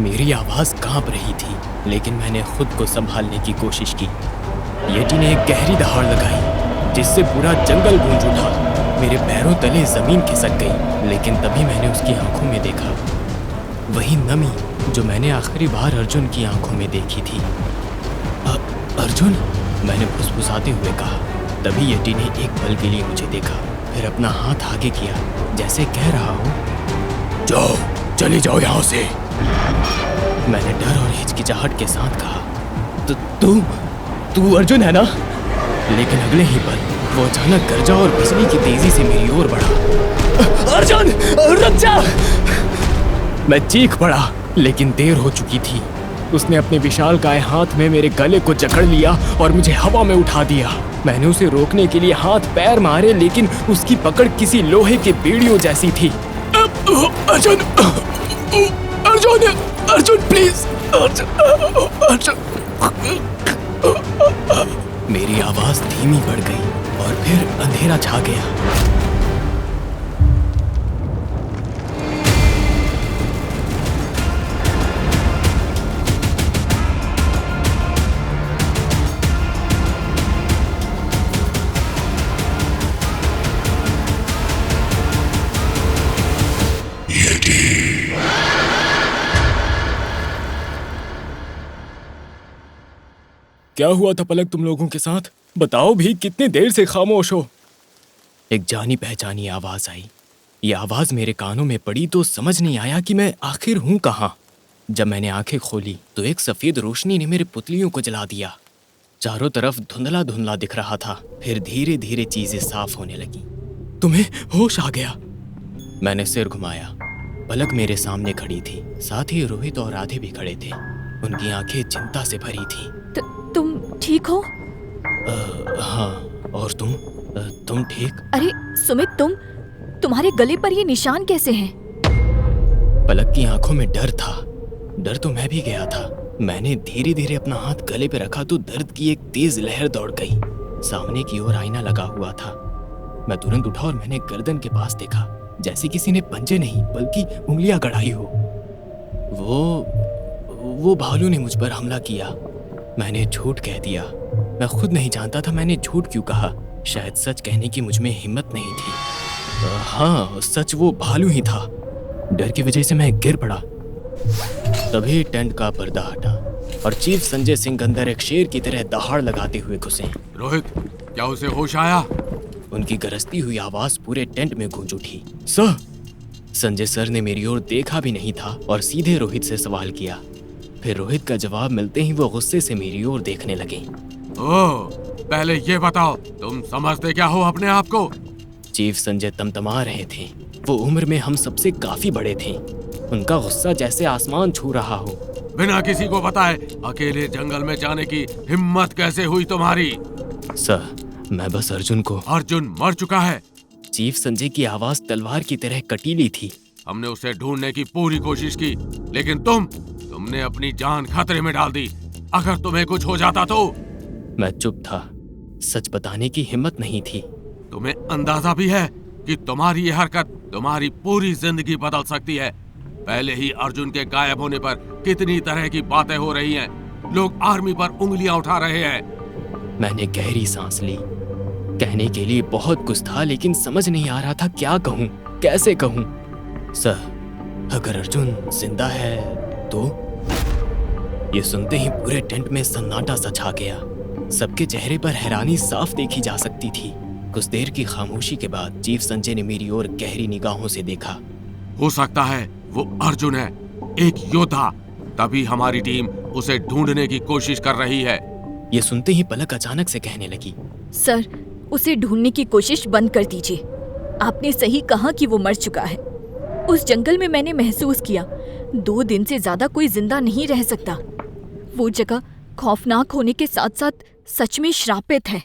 मेरी आवाज़ कांप रही थी, लेकिन मैंने खुद को संभालने की कोशिश की। येटी ने एक गहरी दहाड़ लगाई, जिससे पूरा जंगल गूंज उठा। मेरे पैरों तले जमीन खिसक गई, लेकिन तभी मैंने उसकी आंखों में देखा वही नमी जो मैंने आखिरी बार अर्जुन की आंखों में देखी थी। अर्जुन, मैंने फुसफुसाते हुए कहा। तभी येटी ने एक पल के लिए मुझे देखा, फिर अपना हाथ आगे किया, जैसे कह रहा हो, जाओ, चले जाओ यहाँ से। मैंने डर और हिचकिचाहट के साथ कहा, तू अर्जुन है ना? लेकिन अगले ही पल वो अचानक गरजा और बिजली की तेजी से मेरी ओर बढ़ा। अर्जुन, रुक जा! मैं चीख पड़ा, लेकिन देर हो चुकी थी। उसने अपने विशालकाय हाथ में मेरे गले को जकड़ लिया और मुझे हवा में उठा दिया। मैंने उसे रोकने के लिए हाथ पैर मारे, लेकिन उसकी पकड़ किसी लोहे के बेड़ियों जैसी थी। अर्जुन, अर्जुन, अर्जुन प्लीज, अर्जुन। मेरी आवाज धीमी पड़ गई और फिर अंधेरा छा गया। क्या हुआ था पलक तुम लोगों के साथ? बताओ भी, कितनी देर से खामोश हो? एक जानी पहचानी आवाज आई। ये आवाज मेरे कानों में पड़ी तो समझ नहीं आया कि मैं आखिर हूं कहाँ। जब मैंने आंखें खोली तो एक सफेद रोशनी ने मेरे पुतलियों को जला दिया। चारों तरफ धुंधला धुंधला दिख रहा था। फिर धीरे धीरे चीजें साफ होने लगी। तुम्हें होश आ गया? मैंने सिर घुमाया। पलक मेरे सामने खड़ी थी, साथ ही रोहित और राधे भी खड़े थे। उनकी आंखें चिंता से भरी थी। तुम ठीक हो? हाँ, और तुम ठीक? अरे सुमित, तुम्हारे गले पर ये निशान कैसे हैं? पलक की आंखों में डर था। डर तो मैं भी गया था। मैंने धीरे धीरे अपना हाथ गले पे रखा तो दर्द की एक तेज लहर दौड़ गई। सामने की ओर आईना लगा हुआ था। मैं तुरंत उठा और मैंने गर्दन के पास देखा, जैसे किसी ने पंजे नहीं बल्कि उंगलियां गड़ाई हो। वो भालू ने मुझ पर हमला किया। मैंने झूठ कह दिया। मैं खुद नहीं जानता था मैंने झूठ क्यों कहा। शायद सच कहने की मुझ में हिम्मत नहीं थी। हाँ, सच वो भालू ही था। डर की वजह से मैं गिर पड़ा। तभी टेंट का पर्दा हटा और चीफ संजय सिंह अंदर एक शेर की तरह दहाड़ लगाते हुए घुसे। रोहित, क्या उसे होश आया? उनकी गरजती हुई आवाज पूरे टेंट में गूंज उठी। सर! संजय सर ने मेरी ओर देखा भी नहीं था और सीधे रोहित से सवाल किया। फिर रोहित का जवाब मिलते ही वो गुस्से से मेरी ओर देखने लगे। ओह, पहले ये बताओ, तुम समझते क्या हो अपने आप को? चीफ संजय तमतमा रहे थे। वो उम्र में हम सबसे काफी बड़े थे। उनका गुस्सा जैसे आसमान छू रहा हो। बिना किसी को बताए अकेले जंगल में जाने की हिम्मत कैसे हुई तुम्हारी? सर, मैं बस अर्जुन को। अर्जुन मर चुका है। चीफ संजय की आवाज तलवार की तरह कटीली थी। हमने उसे ढूंढने की पूरी कोशिश की, लेकिन तुमने अपनी जान खतरे में डाल दी। अगर तुम्हें कुछ हो जाता तो? मैं चुप था। सच बताने की हिम्मत नहीं थी। तुम्हें अंदाजा भी है कि तुम्हारी ये हरकत तुम्हारी पूरी जिंदगी बदल सकती है। पहले ही अर्जुन के गायब होने पर कितनी तरह की बातें हो रही हैं। लोग आर्मी पर उंगलियां उठा रहे हैं। मैंने गहरी सांस ली। कहने के लिए बहुत कुछ था, लेकिन समझ नहीं आ रहा था क्या कहूँ, कैसे कहूँ। सर, अगर अर्जुन जिंदा है तो? ये सुनते ही पूरे टेंट में सन्नाटा सा छा गया। सबके चेहरे पर हैरानी साफ देखी जा सकती थी। कुछ देर की खामोशी के बाद चीफ संजय ने मेरी ओर गहरी निगाहों से देखा। हो सकता है वो अर्जुन है, एक योद्धा। तभी हमारी टीम उसे ढूंढने की कोशिश कर रही है। ये सुनते ही पलक अचानक से कहने लगी, सर, उसे ढूंढने की कोशिश बंद कर दीजिए। आपने सही कहा कि वो मर चुका है। उस जंगल में मैंने महसूस किया 2 दिन से ज्यादा कोई जिंदा नहीं रह सकता। वो जगह खौफनाक होने के साथ साथ सच में श्रापित है।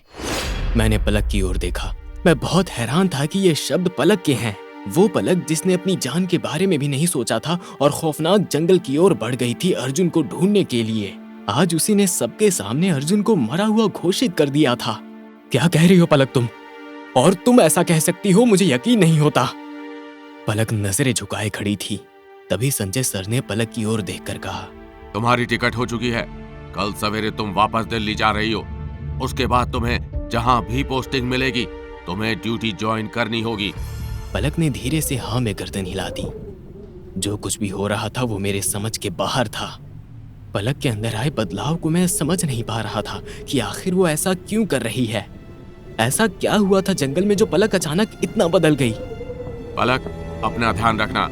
मैंने पलक की ओर देखा। मैं बहुत हैरान था कि ये शब्द पलक के हैं। वो पलक जिसने अपनी जान के बारे में भी नहीं सोचा था और खौफनाक जंगल की ओर बढ़ गई थी अर्जुन को ढूंढने के लिए। आज उसी ने सबके सामने अर्जुन को मरा हुआ घोषित कर दिया था। क्या कह रही हो पलक तुम? और तुम ऐसा कह सकती हो? मुझे यकीन नहीं होता। पलक नजरें झुकाए खड़ी थी। तभी संजय सर ने पलक की ओर देखकर कहा, तुम्हारी टिकट हो चुकी है। कल सवेरे तुम वापस दिल्ली जा रही हो। उसके बाद तुम्हें जहां भी पोस्टिंग मिलेगी तुम्हें ड्यूटी ज्वाइन करनी होगी। पलक ने धीरे से हाँ में गर्दन हिला दी। जो कुछ भी हो रहा था वो मेरे समझ के बाहर था। पलक के अंदर आए बदलाव को मैं समझ नहीं पा रहा था कि आखिर वो ऐसा क्यों कर रही है। ऐसा क्या हुआ था जंगल में जो पलक अचानक इतना बदल गई। पलक, अपना ध्यान रखना।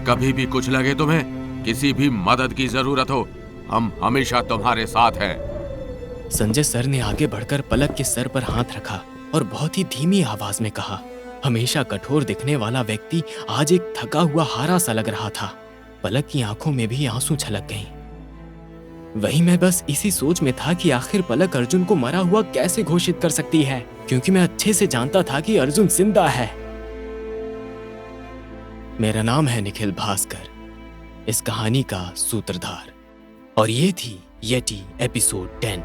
कभी भी कुछ लगे तुम्हें, किसी भी मदद की जरूरत हो, हम हमेशा तुम्हारे साथ हैं। संजय सर ने आगे बढ़कर पलक के सर पर हाथ रखा और बहुत ही धीमी आवाज में कहा। हमेशा कठोर दिखने वाला व्यक्ति आज एक थका हुआ हारा सा लग रहा था। पलक की आंखों में भी आंसू छलक गईं। वहीं मैं बस इसी सोच में था कि आखिर पलक अर्जुन को मरा हुआ कैसे घोषित कर सकती है, क्योंकि मैं अच्छे से जानता था कि अर्जुन जिंदा है। मेरा नाम है निखिल भास्कर, इस कहानी का सूत्रधार, और ये थी येटी एपिसोड 10।